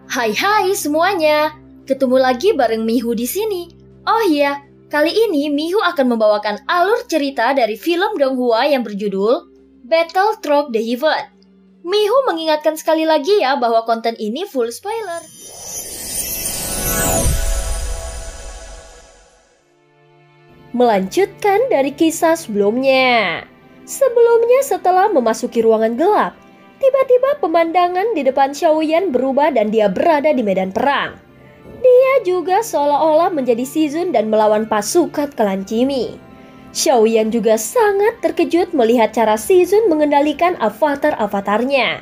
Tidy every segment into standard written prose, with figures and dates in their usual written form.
Hai hai semuanya, ketemu lagi bareng Mihu di sini. Oh iya, kali ini Mihu akan membawakan alur cerita dari film Donghua yang berjudul Battle Through the Heaven. Mihu mengingatkan sekali lagi ya bahwa konten ini full spoiler. Melanjutkan dari kisah sebelumnya. Sebelumnya setelah memasuki ruangan gelap, tiba-tiba pemandangan di depan Xiaoyan berubah dan dia berada di medan perang. Dia juga seolah-olah menjadi Shizun dan melawan pasukan klan Qimi. Xiaoyan juga sangat terkejut melihat cara Shizun mengendalikan avatar-avatarnya.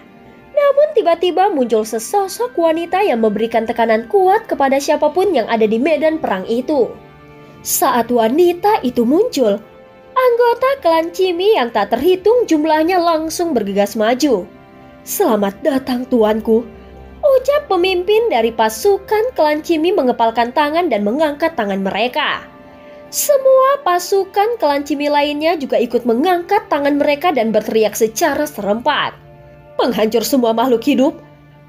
Namun tiba-tiba muncul sesosok wanita yang memberikan tekanan kuat kepada siapapun yang ada di medan perang itu. Saat wanita itu muncul, anggota klan Qimi yang tak terhitung jumlahnya langsung bergegas maju. "Selamat datang tuanku," ucap pemimpin dari pasukan klan Qimi mengepalkan tangan dan mengangkat tangan mereka. Semua pasukan klan Qimi lainnya juga ikut mengangkat tangan mereka dan berteriak secara serempak. "Penghancur semua makhluk hidup,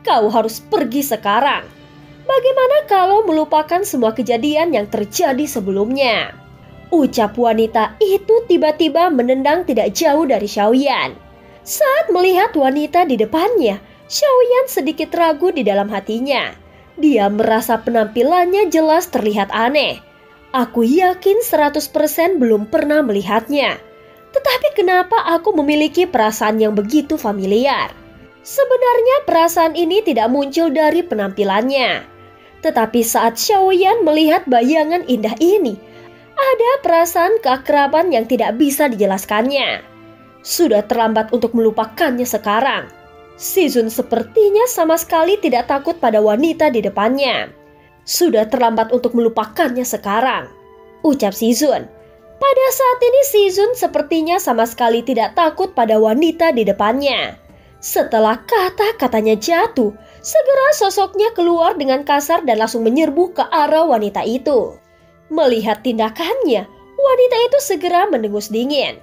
kau harus pergi sekarang. Bagaimana kalau melupakan semua kejadian yang terjadi sebelumnya?" Ucap wanita itu tiba-tiba menendang tidak jauh dari Xiaoyan. Saat melihat wanita di depannya, Xiaoyan sedikit ragu di dalam hatinya. Dia merasa penampilannya jelas terlihat aneh. "Aku yakin 100% belum pernah melihatnya. Tetapi kenapa aku memiliki perasaan yang begitu familiar?" Sebenarnya perasaan ini tidak muncul dari penampilannya. Tetapi saat Xiaoyan melihat bayangan indah ini, ada perasaan keakraban yang tidak bisa dijelaskannya. Sudah terlambat untuk melupakannya sekarang. Shizun sepertinya sama sekali tidak takut pada wanita di depannya. "Sudah terlambat untuk melupakannya sekarang," ucap Shizun. Pada saat ini Shizun sepertinya sama sekali tidak takut pada wanita di depannya. Setelah kata-katanya jatuh, segera sosoknya keluar dengan kasar dan langsung menyerbu ke arah wanita itu. Melihat tindakannya, wanita itu segera mendengus dingin.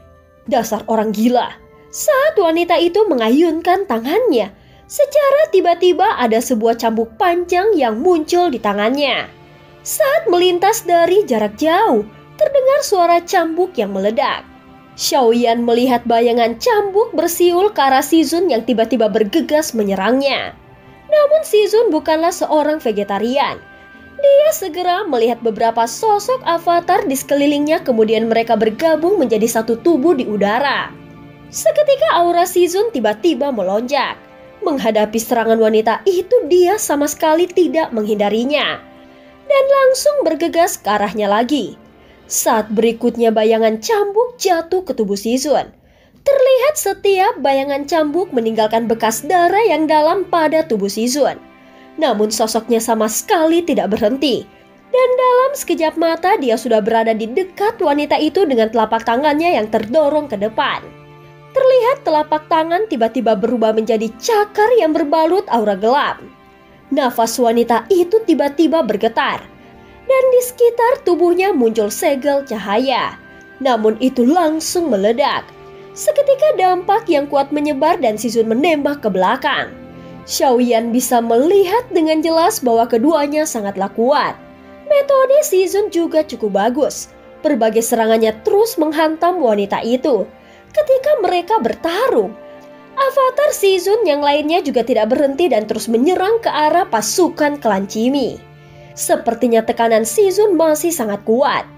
Dasar orang gila. Saat wanita itu mengayunkan tangannya, secara tiba-tiba ada sebuah cambuk panjang yang muncul di tangannya. Saat melintas dari jarak jauh, terdengar suara cambuk yang meledak. Xiaoyan melihat bayangan cambuk bersiul ke arah Shizun yang tiba-tiba bergegas menyerangnya. Namun Shizun bukanlah seorang vegetarian. Dia segera melihat beberapa sosok avatar di sekelilingnya, kemudian mereka bergabung menjadi satu tubuh di udara. Seketika aura Shizun tiba-tiba melonjak. Menghadapi serangan wanita itu, dia sama sekali tidak menghindarinya dan langsung bergegas ke arahnya lagi. Saat berikutnya bayangan cambuk jatuh ke tubuh Shizun. Terlihat setiap bayangan cambuk meninggalkan bekas darah yang dalam pada tubuh Shizun. Namun sosoknya sama sekali tidak berhenti. Dan dalam sekejap mata dia sudah berada di dekat wanita itu dengan telapak tangannya yang terdorong ke depan. Terlihat telapak tangan tiba-tiba berubah menjadi cakar yang berbalut aura gelap. Nafas wanita itu tiba-tiba bergetar. Dan di sekitar tubuhnya muncul segel cahaya. Namun itu langsung meledak. Seketika dampak yang kuat menyebar dan Shizun menembak ke belakang. Xiaoyan bisa melihat dengan jelas bahwa keduanya sangatlah kuat. Metode Shizun juga cukup bagus. Berbagai serangannya terus menghantam wanita itu. Ketika mereka bertarung, avatar Shizun yang lainnya juga tidak berhenti dan terus menyerang ke arah pasukan klan Qimi. Sepertinya tekanan Shizun masih sangat kuat.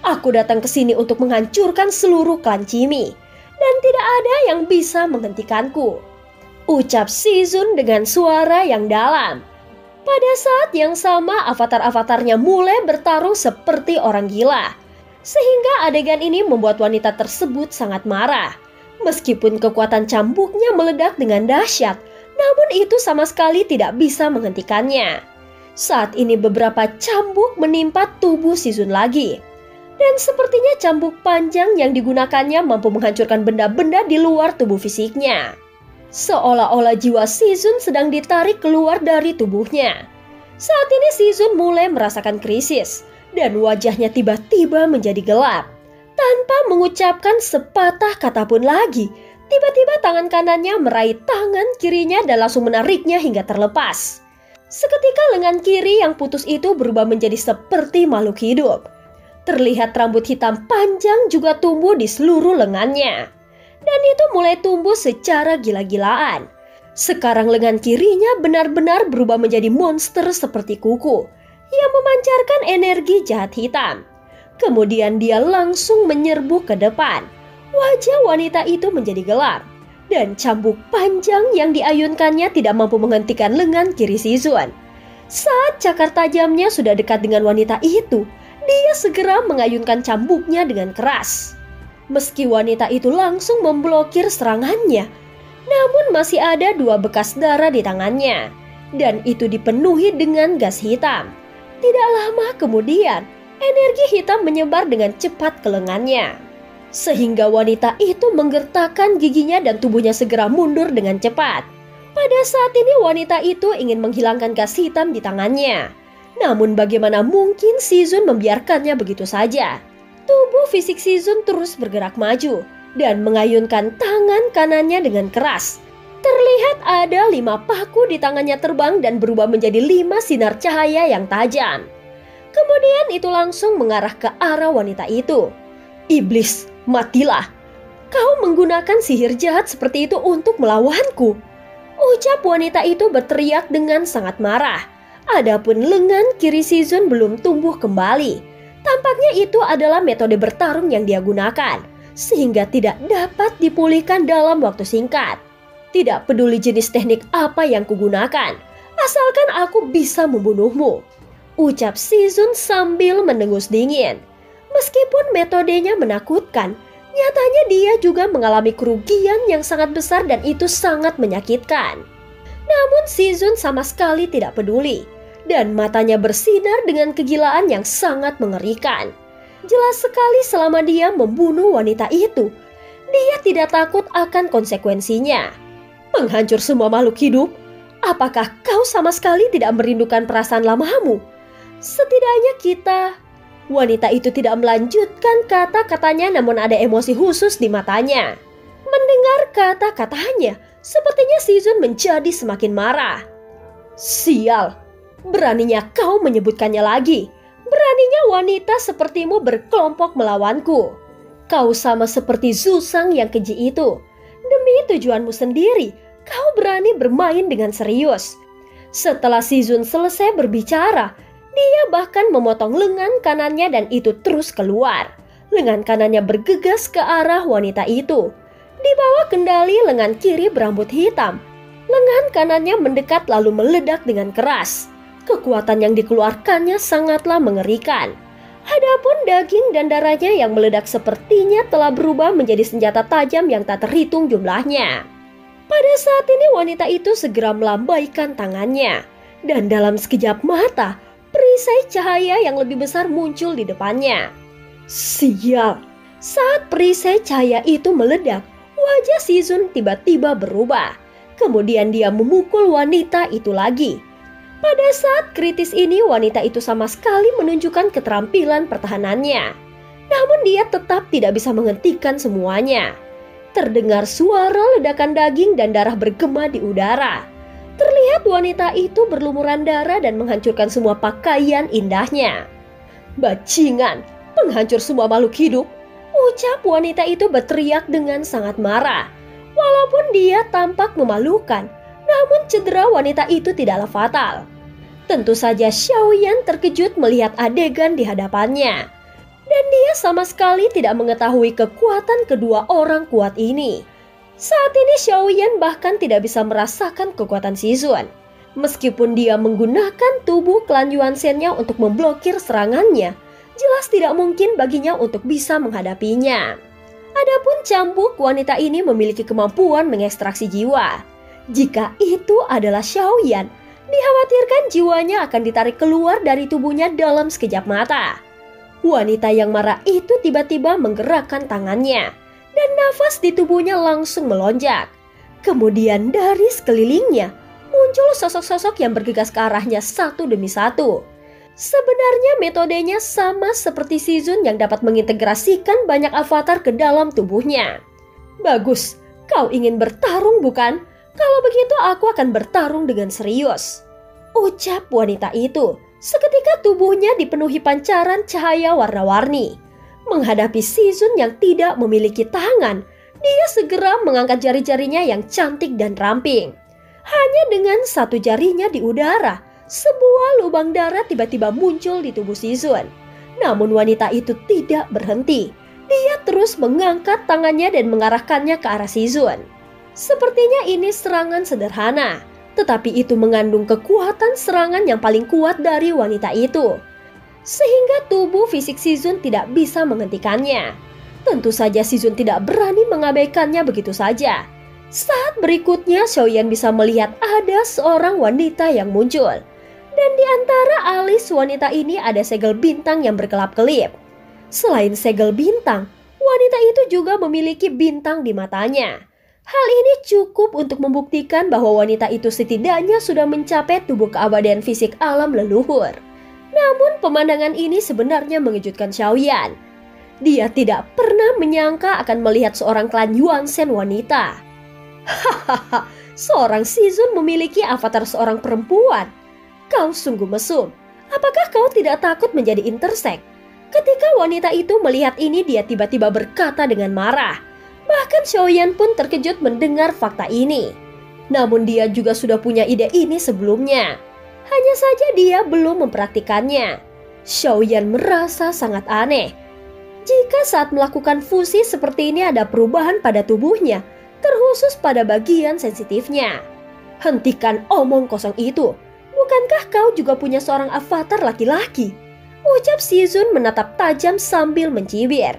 "Aku datang ke sini untuk menghancurkan seluruh klan Qimi, dan tidak ada yang bisa menghentikanku," ucap Shizun dengan suara yang dalam. Pada saat yang sama avatar-avatarnya mulai bertarung seperti orang gila. Sehingga adegan ini membuat wanita tersebut sangat marah. Meskipun kekuatan cambuknya meledak dengan dahsyat, namun itu sama sekali tidak bisa menghentikannya. Saat ini beberapa cambuk menimpa tubuh Shizun lagi. Dan sepertinya cambuk panjang yang digunakannya mampu menghancurkan benda-benda di luar tubuh fisiknya. Seolah-olah jiwa Shizun sedang ditarik keluar dari tubuhnya. Saat ini Shizun mulai merasakan krisis. Dan wajahnya tiba-tiba menjadi gelap. Tanpa mengucapkan sepatah kata pun lagi, tiba-tiba tangan kanannya meraih tangan kirinya dan langsung menariknya hingga terlepas. Seketika lengan kiri yang putus itu berubah menjadi seperti makhluk hidup. Terlihat rambut hitam panjang juga tumbuh di seluruh lengannya. Dan itu mulai tumbuh secara gila-gilaan. Sekarang lengan kirinya benar-benar berubah menjadi monster seperti kuku yang memancarkan energi jahat hitam. Kemudian dia langsung menyerbu ke depan. Wajah wanita itu menjadi gelap. Dan cambuk panjang yang diayunkannya tidak mampu menghentikan lengan kiri Shizun. Saat cakar tajamnya sudah dekat dengan wanita itu, dia segera mengayunkan cambuknya dengan keras. Meski wanita itu langsung memblokir serangannya, namun masih ada 2 bekas darah di tangannya. Dan itu dipenuhi dengan gas hitam. Tidak lama kemudian, energi hitam menyebar dengan cepat ke lengannya. Sehingga wanita itu menggertakkan giginya dan tubuhnya segera mundur dengan cepat. Pada saat ini wanita itu ingin menghilangkan gas hitam di tangannya. Namun bagaimana mungkin Shizun membiarkannya begitu saja? Tubuh fisik Shizun terus bergerak maju dan mengayunkan tangan kanannya dengan keras. Terlihat ada 5 paku di tangannya terbang dan berubah menjadi 5 sinar cahaya yang tajam. Kemudian itu langsung mengarah ke arah wanita itu. Iblis, matilah. Kau menggunakan sihir jahat seperti itu untuk melawanku. Ucap wanita itu berteriak dengan sangat marah. Adapun lengan kiri Shizun belum tumbuh kembali. Tampaknya itu adalah metode bertarung yang dia gunakan, sehingga tidak dapat dipulihkan dalam waktu singkat. Tidak peduli jenis teknik apa yang kugunakan, asalkan aku bisa membunuhmu. Ucap Shizun sambil mendengus dingin. Meskipun metodenya menakutkan, nyatanya dia juga mengalami kerugian yang sangat besar dan itu sangat menyakitkan. Namun Shizun sama sekali tidak peduli dan matanya bersinar dengan kegilaan yang sangat mengerikan. Jelas sekali selama dia membunuh wanita itu, dia tidak takut akan konsekuensinya. Menghancur semua makhluk hidup? Apakah kau sama sekali tidak merindukan perasaan lamamu? Setidaknya kita... Wanita itu tidak melanjutkan kata-katanya namun ada emosi khusus di matanya. Mendengar kata-katanya, sepertinya Shizun menjadi semakin marah. Sial, beraninya kau menyebutkannya lagi. Beraninya wanita sepertimu berkelompok melawanku. Kau sama seperti Zusang yang keji itu. Demi tujuanmu sendiri, kau berani bermain dengan serius. Setelah Shizun selesai berbicara, dia bahkan memotong lengan kanannya dan itu terus keluar. Lengan kanannya bergegas ke arah wanita itu. Di bawah kendali lengan kiri berambut hitam. Lengan kanannya mendekat lalu meledak dengan keras. Kekuatan yang dikeluarkannya sangatlah mengerikan. Adapun daging dan darahnya yang meledak sepertinya telah berubah menjadi senjata tajam yang tak terhitung jumlahnya. Pada saat ini wanita itu segera melambaikan tangannya. Dan dalam sekejap mata, perisai cahaya yang lebih besar muncul di depannya. Sial! Saat perisai cahaya itu meledak, wajah Shizun tiba-tiba berubah. Kemudian dia memukul wanita itu lagi. Pada saat kritis ini wanita itu sama sekali menunjukkan keterampilan pertahanannya. Namun dia tetap tidak bisa menghentikan semuanya. Terdengar suara ledakan daging dan darah bergema di udara. Terlihat wanita itu berlumuran darah dan menghancurkan semua pakaian indahnya. Bajingan, penghancur semua makhluk hidup. Ucap wanita itu berteriak dengan sangat marah. Walaupun dia tampak memalukan, namun cedera wanita itu tidaklah fatal. Tentu saja Xiaoyan terkejut melihat adegan di hadapannya. Dan dia sama sekali tidak mengetahui kekuatan kedua orang kuat ini. Saat ini Xiaoyan bahkan tidak bisa merasakan kekuatan Shizun. Meskipun dia menggunakan tubuh klan Yuanzhen-nya untuk memblokir serangannya, jelas tidak mungkin baginya untuk bisa menghadapinya. Adapun cambuk wanita ini memiliki kemampuan mengekstraksi jiwa. Jika itu adalah Xiaoyan, dikhawatirkan jiwanya akan ditarik keluar dari tubuhnya dalam sekejap mata. Wanita yang marah itu tiba-tiba menggerakkan tangannya. Dan nafas di tubuhnya langsung melonjak. Kemudian dari sekelilingnya muncul sosok-sosok yang bergegas ke arahnya satu demi satu. Sebenarnya metodenya sama seperti Shizun yang dapat mengintegrasikan banyak avatar ke dalam tubuhnya. Bagus, kau ingin bertarung bukan? Kalau begitu aku akan bertarung dengan serius. ucap wanita itu. Seketika tubuhnya dipenuhi pancaran cahaya warna-warni. Menghadapi Shizun yang tidak memiliki tangan, dia segera mengangkat jari-jarinya yang cantik dan ramping. Hanya dengan satu jarinya di udara, sebuah lubang darah tiba-tiba muncul di tubuh Shizun. Namun wanita itu tidak berhenti. Dia terus mengangkat tangannya dan mengarahkannya ke arah Shizun. Sepertinya ini serangan sederhana, tetapi itu mengandung kekuatan serangan yang paling kuat dari wanita itu. Sehingga tubuh fisik Shizun tidak bisa menghentikannya. Tentu saja Shizun tidak berani mengabaikannya begitu saja. Saat berikutnya Xiaoyan bisa melihat ada seorang wanita yang muncul. Dan di antara alis wanita ini ada segel bintang yang berkelap-kelip. Selain segel bintang, wanita itu juga memiliki bintang di matanya. Hal ini cukup untuk membuktikan bahwa wanita itu setidaknya sudah mencapai tubuh keabadian fisik alam leluhur. Namun pemandangan ini sebenarnya mengejutkan Xiaoyan. Dia tidak pernah menyangka akan melihat seorang klan Yuanzhen wanita. Hahaha, seorang Shizun memiliki avatar seorang perempuan. Kau sungguh mesum. Apakah kau tidak takut menjadi intersek? Ketika wanita itu melihat ini, dia tiba-tiba berkata dengan marah. Bahkan Xiaoyan pun terkejut mendengar fakta ini. Namun dia juga sudah punya ide ini sebelumnya. Hanya saja dia belum mempraktikannya. Xiaoyan merasa sangat aneh. Jika saat melakukan fusi seperti ini ada perubahan pada tubuhnya, terkhusus pada bagian sensitifnya. Hentikan omong kosong itu. Bukankah kau juga punya seorang avatar laki-laki? Ucap Shizun menatap tajam sambil mencibir.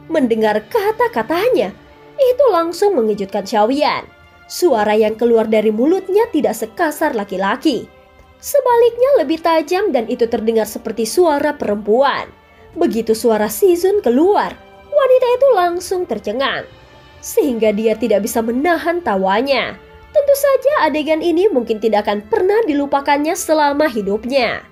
Mendengar kata-katanya, itu langsung mengejutkan Xiaoyan. Suara yang keluar dari mulutnya tidak sekasar laki-laki. Sebaliknya lebih tajam dan itu terdengar seperti suara perempuan. Begitu suara Shizun keluar, wanita itu langsung tercengang. Sehingga dia tidak bisa menahan tawanya. Tentu saja adegan ini mungkin tidak akan pernah dilupakannya selama hidupnya.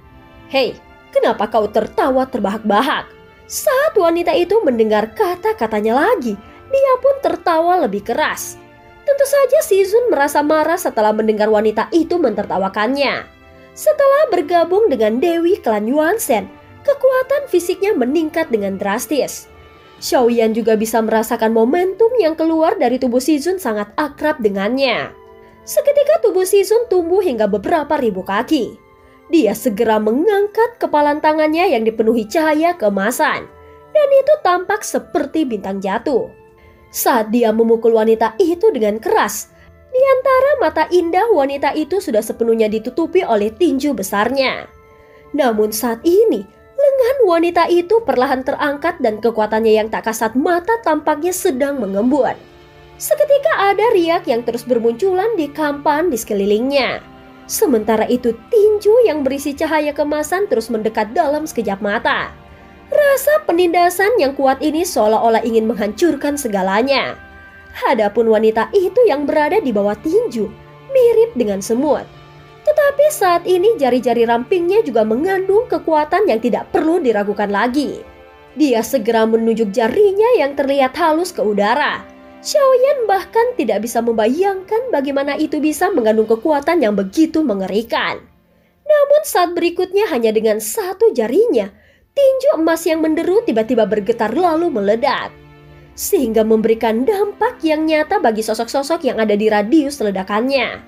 Hei, kenapa kau tertawa terbahak-bahak? Saat wanita itu mendengar kata-katanya lagi, dia pun tertawa lebih keras. Tentu saja Shizun merasa marah setelah mendengar wanita itu mentertawakannya. Setelah bergabung dengan Dewi klan Yuanzhen, kekuatan fisiknya meningkat dengan drastis. Xiaoyan juga bisa merasakan momentum yang keluar dari tubuh Shizun sangat akrab dengannya. Seketika tubuh Shizun tumbuh hingga beberapa ribu kaki. Dia segera mengangkat kepalan tangannya yang dipenuhi cahaya keemasan. Dan itu tampak seperti bintang jatuh. Saat dia memukul wanita itu dengan keras, di antara mata indah wanita itu sudah sepenuhnya ditutupi oleh tinju besarnya. Namun saat ini, lengan wanita itu perlahan terangkat dan kekuatannya yang tak kasat mata tampaknya sedang mengembun. Seketika ada riak yang terus bermunculan di kampan di sekelilingnya. Sementara itu tinju yang berisi cahaya kemasan terus mendekat dalam sekejap mata. Rasa penindasan yang kuat ini seolah-olah ingin menghancurkan segalanya. Hadapun wanita itu yang berada di bawah tinju mirip dengan semut. Tetapi saat ini jari-jari rampingnya juga mengandung kekuatan yang tidak perlu diragukan lagi. Dia segera menunjuk jarinya yang terlihat halus ke udara. Xiaoyan bahkan tidak bisa membayangkan bagaimana itu bisa mengandung kekuatan yang begitu mengerikan. Namun saat berikutnya hanya dengan satu jarinya, tinju emas yang menderu tiba-tiba bergetar lalu meledak. Sehingga memberikan dampak yang nyata bagi sosok-sosok yang ada di radius ledakannya.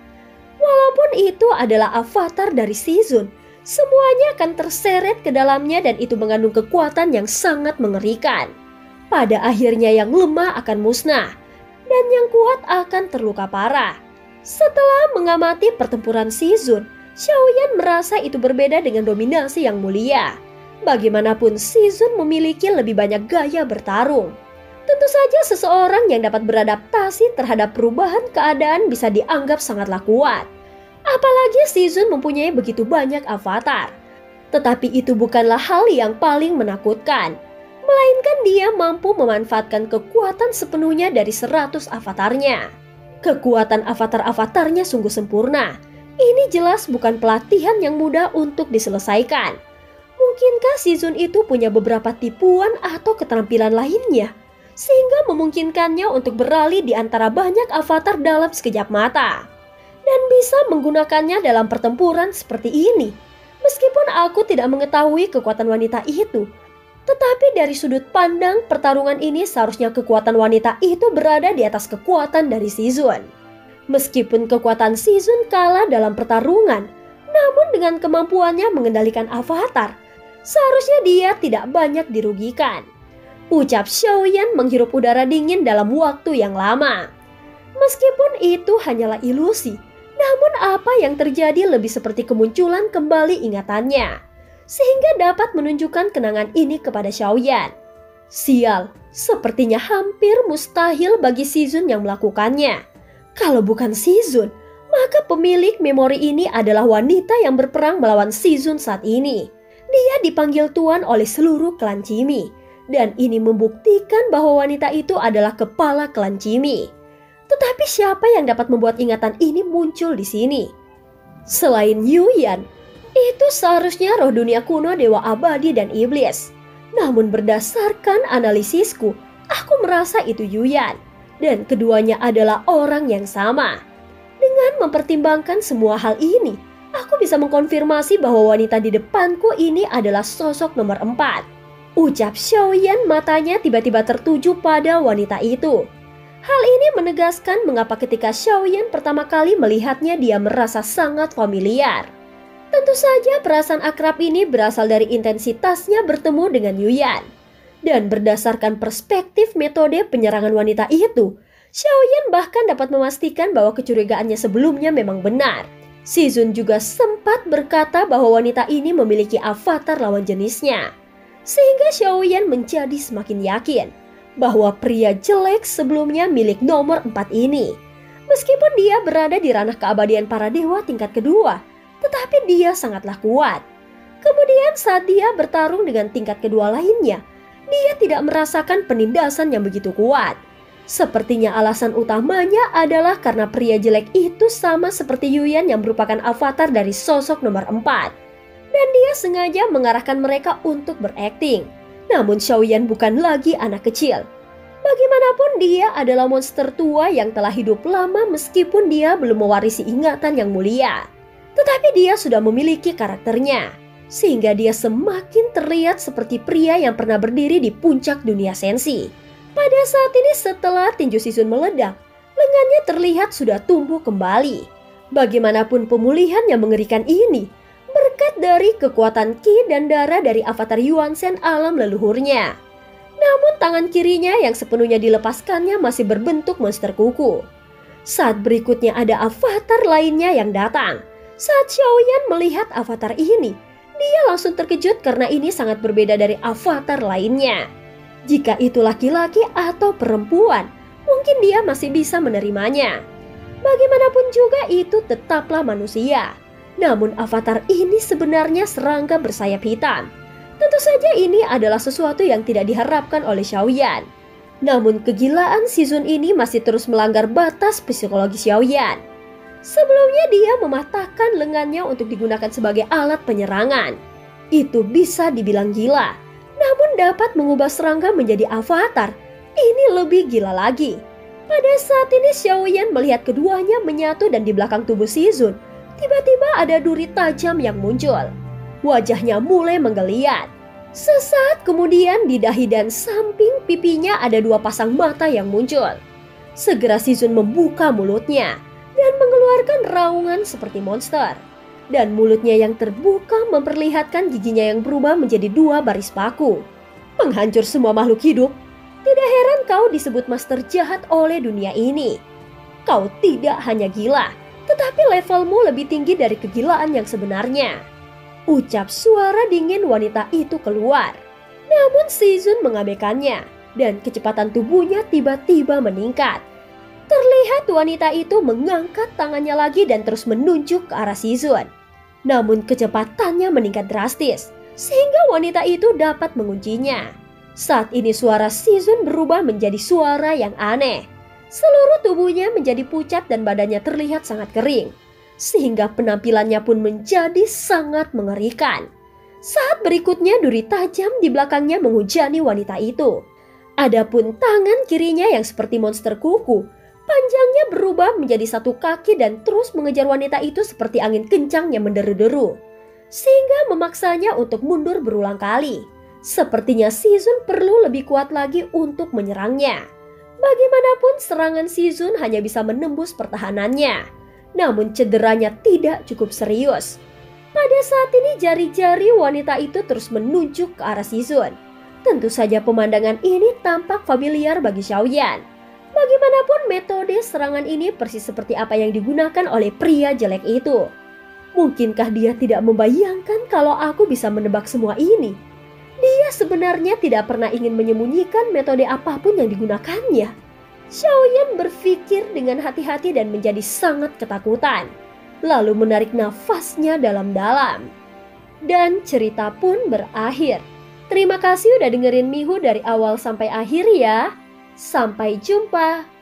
Walaupun itu adalah avatar dari Shizun, semuanya akan terseret ke dalamnya dan itu mengandung kekuatan yang sangat mengerikan. Pada akhirnya yang lemah akan musnah. Dan yang kuat akan terluka parah. Setelah mengamati pertempuran Shizun, Xiaoyan merasa itu berbeda dengan dominasi yang mulia. Bagaimanapun Shizun memiliki lebih banyak gaya bertarung. Tentu saja seseorang yang dapat beradaptasi terhadap perubahan keadaan bisa dianggap sangatlah kuat. Apalagi Shizun mempunyai begitu banyak avatar. Tetapi itu bukanlah hal yang paling menakutkan. Melainkan dia mampu memanfaatkan kekuatan sepenuhnya dari 100 avatarnya. Kekuatan avatar-avatarnya sungguh sempurna. Ini jelas bukan pelatihan yang mudah untuk diselesaikan. Mungkinkah Shizun itu punya beberapa tipuan atau keterampilan lainnya, sehingga memungkinkannya untuk beralih di antara banyak avatar dalam sekejap mata? dan bisa menggunakannya dalam pertempuran seperti ini. Meskipun aku tidak mengetahui kekuatan wanita itu, tetapi dari sudut pandang pertarungan ini seharusnya kekuatan wanita itu berada di atas kekuatan dari Shizun. Meskipun kekuatan Shizun kalah dalam pertarungan, namun dengan kemampuannya mengendalikan avatar, seharusnya dia tidak banyak dirugikan. Ucap Xiaoyan menghirup udara dingin dalam waktu yang lama. Meskipun itu hanyalah ilusi, namun apa yang terjadi lebih seperti kemunculan kembali ingatannya, sehingga dapat menunjukkan kenangan ini kepada Xiaoyan. Sial, sepertinya hampir mustahil bagi Shizun yang melakukannya. Kalau bukan Shizun, maka pemilik memori ini adalah wanita yang berperang melawan Shizun saat ini. Dia dipanggil tuan oleh seluruh klan Cimi, dan ini membuktikan bahwa wanita itu adalah kepala klan Cimi. Tetapi siapa yang dapat membuat ingatan ini muncul di sini? Selain Yuyan, itu seharusnya roh dunia kuno Dewa Abadi dan Iblis. Namun berdasarkan analisisku, aku merasa itu Yuyan, dan keduanya adalah orang yang sama. Dengan mempertimbangkan semua hal ini, aku bisa mengkonfirmasi bahwa wanita di depanku ini adalah sosok nomor 4. Ucap Xiaoyan, matanya tiba-tiba tertuju pada wanita itu. Hal ini menegaskan mengapa ketika Xiaoyan pertama kali melihatnya dia merasa sangat familiar. Tentu saja perasaan akrab ini berasal dari intensitasnya bertemu dengan Yuyan. Dan berdasarkan perspektif metode penyerangan wanita itu, Xiaoyan bahkan dapat memastikan bahwa kecurigaannya sebelumnya memang benar. Shizun juga sempat berkata bahwa wanita ini memiliki avatar lawan jenisnya. Sehingga Xiaoyan menjadi semakin yakin bahwa pria jelek sebelumnya milik nomor 4 ini. Meskipun dia berada di ranah keabadian para dewa tingkat kedua, tetapi dia sangatlah kuat. Kemudian saat dia bertarung dengan tingkat kedua lainnya, dia tidak merasakan penindasan yang begitu kuat. Sepertinya alasan utamanya adalah karena pria jelek itu sama seperti Yuyan yang merupakan avatar dari sosok nomor 4. Dan dia sengaja mengarahkan mereka untuk berakting. Namun Xiaoyan bukan lagi anak kecil. Bagaimanapun dia adalah monster tua yang telah hidup lama meskipun dia belum mewarisi ingatan yang mulia. Tetapi dia sudah memiliki karakternya, sehingga dia semakin terlihat seperti pria yang pernah berdiri di puncak dunia sensi. Pada saat ini setelah tinju Shizun meledak, lengannya terlihat sudah tumbuh kembali. Bagaimanapun pemulihan yang mengerikan ini, berkat dari kekuatan Qi dan darah dari avatar Yuan Shen alam leluhurnya. Namun tangan kirinya yang sepenuhnya dilepaskannya masih berbentuk monster kuku. Saat berikutnya ada avatar lainnya yang datang. Saat Xiaoyan melihat avatar ini, dia langsung terkejut karena ini sangat berbeda dari avatar lainnya. Jika itu laki-laki atau perempuan, mungkin dia masih bisa menerimanya. Bagaimanapun juga itu tetaplah manusia. Namun avatar ini sebenarnya serangga bersayap hitam. Tentu saja ini adalah sesuatu yang tidak diharapkan oleh Xiaoyan. Namun kegilaan Shizun ini masih terus melanggar batas psikologi Xiaoyan. Sebelumnya dia mematahkan lengannya untuk digunakan sebagai alat penyerangan. Itu bisa dibilang gila. Namun dapat mengubah serangga menjadi avatar, ini lebih gila lagi. Pada saat ini Xiaoyan melihat keduanya menyatu dan di belakang tubuh Shizun, tiba-tiba ada duri tajam yang muncul. Wajahnya mulai menggeliat. Sesaat kemudian di dahi dan samping pipinya ada 2 pasang mata yang muncul. Segera Shizun membuka mulutnya dan mengeluarkan raungan seperti monster. Dan mulutnya yang terbuka memperlihatkan giginya yang berubah menjadi 2 baris paku. Menghancur semua makhluk hidup. Tidak heran kau disebut master jahat oleh dunia ini. Kau tidak hanya gila, tetapi levelmu lebih tinggi dari kegilaan yang sebenarnya. Ucap suara dingin wanita itu keluar. Namun Shizun mengabaikannya dan kecepatan tubuhnya tiba-tiba meningkat. Terlihat wanita itu mengangkat tangannya lagi dan terus menunjuk ke arah Shizun. Namun kecepatannya meningkat drastis sehingga wanita itu dapat menguncinya. Saat ini suara Shizun berubah menjadi suara yang aneh. Seluruh tubuhnya menjadi pucat dan badannya terlihat sangat kering, sehingga penampilannya pun menjadi sangat mengerikan. Saat berikutnya duri tajam di belakangnya menghujani wanita itu. Adapun tangan kirinya yang seperti monster kuku Panjangnya berubah menjadi satu kaki dan terus mengejar wanita itu seperti angin kencang yang menderu-deru, sehingga memaksanya untuk mundur berulang kali. Sepertinya Shizun perlu lebih kuat lagi untuk menyerangnya. Bagaimanapun serangan Shizun hanya bisa menembus pertahanannya, namun cederanya tidak cukup serius. Pada saat ini jari-jari wanita itu terus menunjuk ke arah Shizun. Tentu saja pemandangan ini tampak familiar bagi Xiaoyan. Bagaimanapun metode serangan ini persis seperti apa yang digunakan oleh pria jelek itu. Mungkinkah dia tidak membayangkan kalau aku bisa menebak semua ini? Dia sebenarnya tidak pernah ingin menyembunyikan metode apapun yang digunakannya. Xiaoyan berpikir dengan hati-hati dan menjadi sangat ketakutan. Lalu menarik nafasnya dalam-dalam. Dan cerita pun berakhir. Terima kasih udah dengerin Mihu dari awal sampai akhir ya. Sampai jumpa.